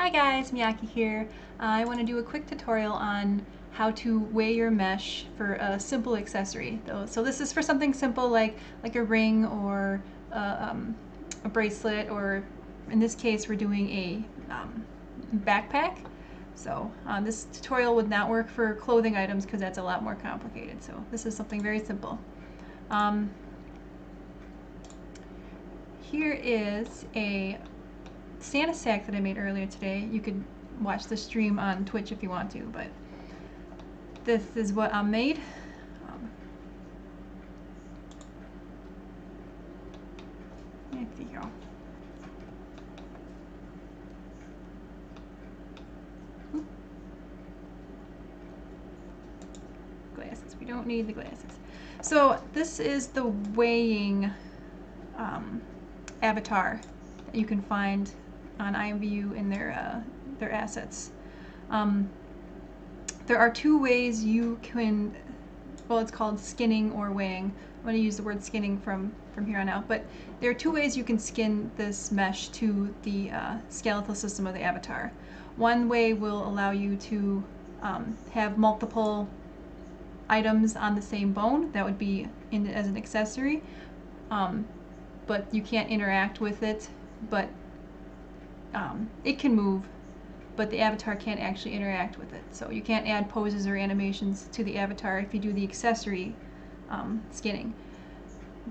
Hi guys, Miyaki here. I want to do a quick tutorial on how to weigh your mesh for a simple accessory. So this is for something simple like a ring or a bracelet, or in this case we're doing a backpack. So this tutorial would not work for clothing items because that's a lot more complicated. So this is something very simple. Here is a Santa sack that I made earlier today. You could watch the stream on Twitch if you want to, but this is what I made. There you go. Glasses. We don't need the glasses. So this is the weighing avatar that you can find on IMVU in their assets. There are two ways you can, well, it's called skinning or weighing. I'm going to use the word skinning from here on out, but there are two ways you can skin this mesh to the skeletal system of the avatar. One way will allow you to have multiple items on the same bone. That would be as an accessory, but you can't interact with it, but it can move, but the avatar can't actually interact with it. So you can't add poses or animations to the avatar if you do the accessory skinning.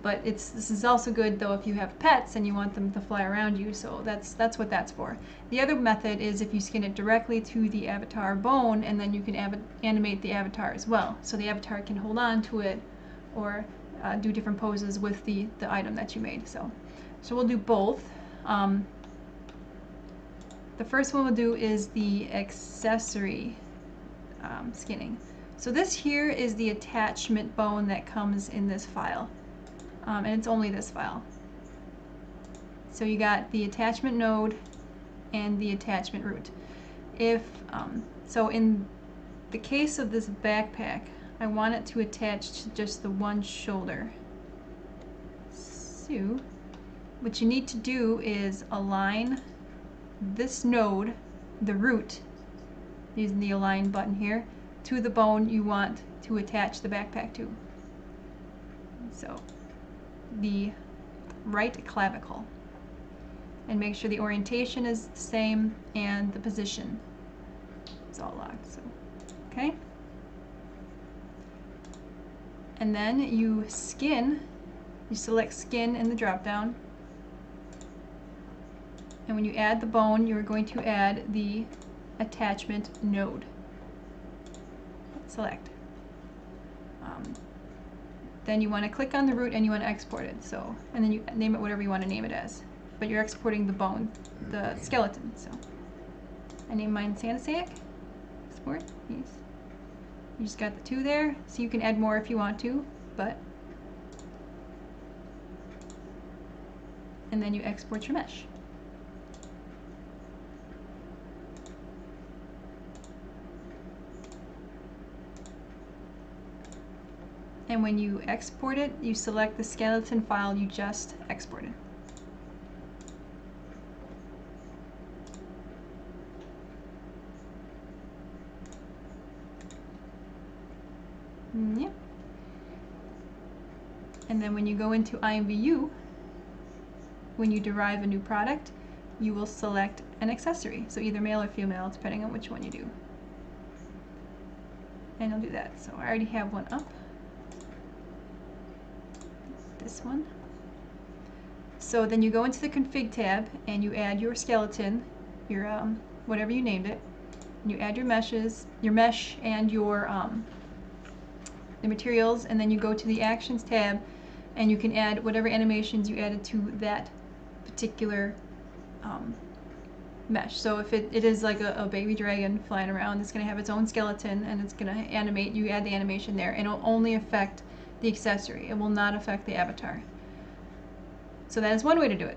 But this is also good though if you have pets and you want them to fly around you, so that's what that's for. The other method is if you skin it directly to the avatar bone, and then you can animate the avatar as well. So the avatar can hold on to it or do different poses with the item that you made. So we'll do both. The first one we'll do is the accessory skinning. So this here is the attachment bone that comes in this file, and it's only this file. So you got the attachment node and the attachment root. So in the case of this backpack, I want it to attach to just the one shoulder. So what you need to do is align this node, the root, using the align button here, to the bone you want to attach the backpack to. So the right clavicle. And make sure the orientation is the same and the position is all locked. So, okay? And then you select skin in the drop down. And when you add the bone, you're going to add the attachment node. Select. Then you want to click on the root and you want to export it. So, and then you name it whatever you want to name it as. But you're exporting the bone, the skeleton. So I named mine Santa sack. Export. Yes. You just got the two there. So you can add more if you want to, but. And then you export your mesh. And when you export it, you select the skeleton file you just exported. Yep. And then when you go into IMVU, when you derive a new product, you will select an accessory. So either male or female, depending on which one you do. And you'll do that. So I already have one up. This one. So then you go into the config tab and you add your skeleton, your whatever you named it, and you add your mesh and your the materials, and then you go to the actions tab and you can add whatever animations you added to that particular mesh. So if it is like a baby dragon flying around, it's going to have its own skeleton and it's going to animate. You add the animation there, and it'll only affect the accessory. It will not affect the avatar. So that is one way to do it.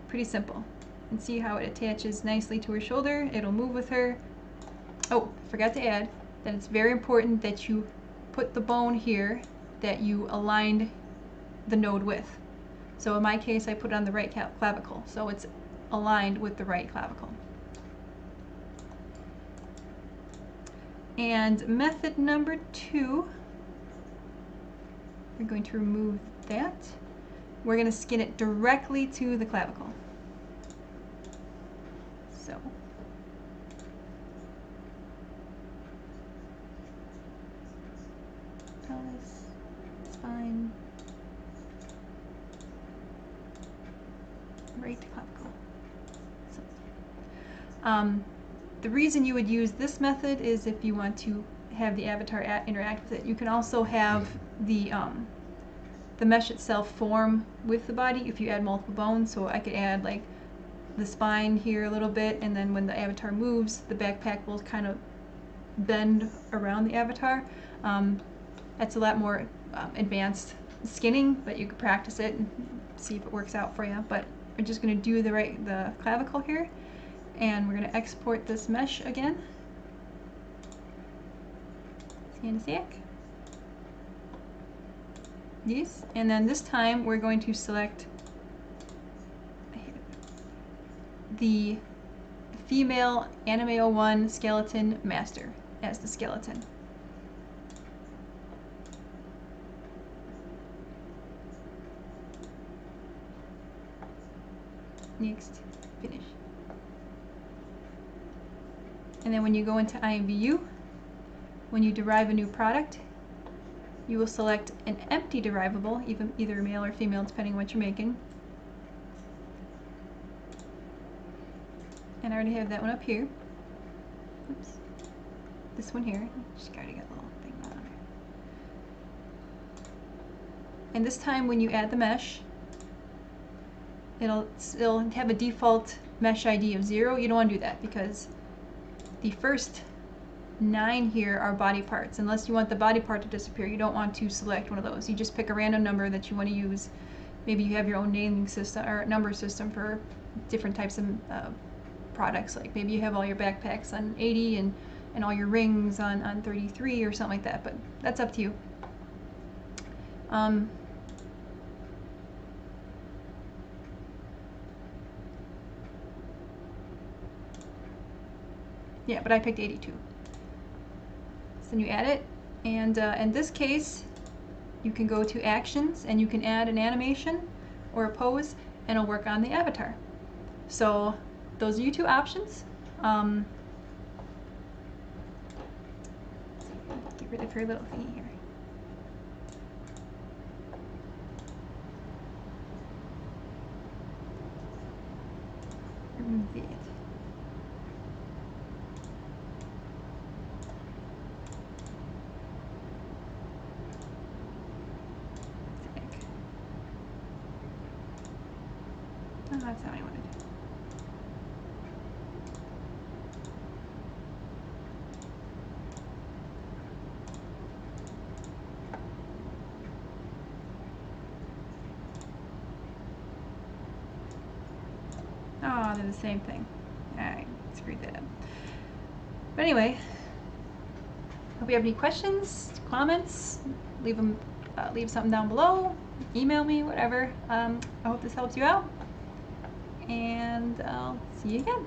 Pretty simple. And see how it attaches nicely to her shoulder. It'll move with her. Oh, forgot to add that it's very important that you put the bone here that you aligned the node with. So in my case, I put it on the right clavicle. So it's aligned with the right clavicle. And method number 2, we're going to remove that. We're going to skin it directly to the clavicle. So pelvis, spine, right clavicle. So, the reason you would use this method is if you want to have the avatar interact with it. You can also have the mesh itself form with the body if you add multiple bones. So I could add like the spine here a little bit, and then when the avatar moves, the backpack will kind of bend around the avatar. That's a lot more advanced skinning, but you could practice it and see if it works out for you. But we're just going to do the clavicle here, and we're going to export this mesh again. Scan a sec. Yes, and then this time we're going to select the female Anime 01 skeleton master as the skeleton. Next, finish. And then when you go into IMVU, when you derive a new product, you will select an empty derivable, either male or female, depending on what you're making. And I already have that one up here. Oops. This one here. Just gotta get a little thing on there. And this time when you add the mesh, it'll have a default mesh ID of 0. You don't want to do that because the first 9 here are body parts. Unless you want the body part to disappear, you don't want to select one of those. You just pick a random number that you want to use. Maybe you have your own naming system or number system for different types of products. Like maybe you have all your backpacks on 80 and all your rings on 33 or something like that, but that's up to you. Yeah, but I picked 82. So then you add it, and in this case, you can go to Actions, and you can add an animation or a pose, and it'll work on the avatar. So those are your 2 options. Get rid of your little thingy here. Remove it. Oh, that's how I wanted it. Oh, they're the same thing. I screwed that up. But anyway, hope you have any questions, comments. Leave something down below. Email me, whatever. I hope this helps you out. And I'll see you again.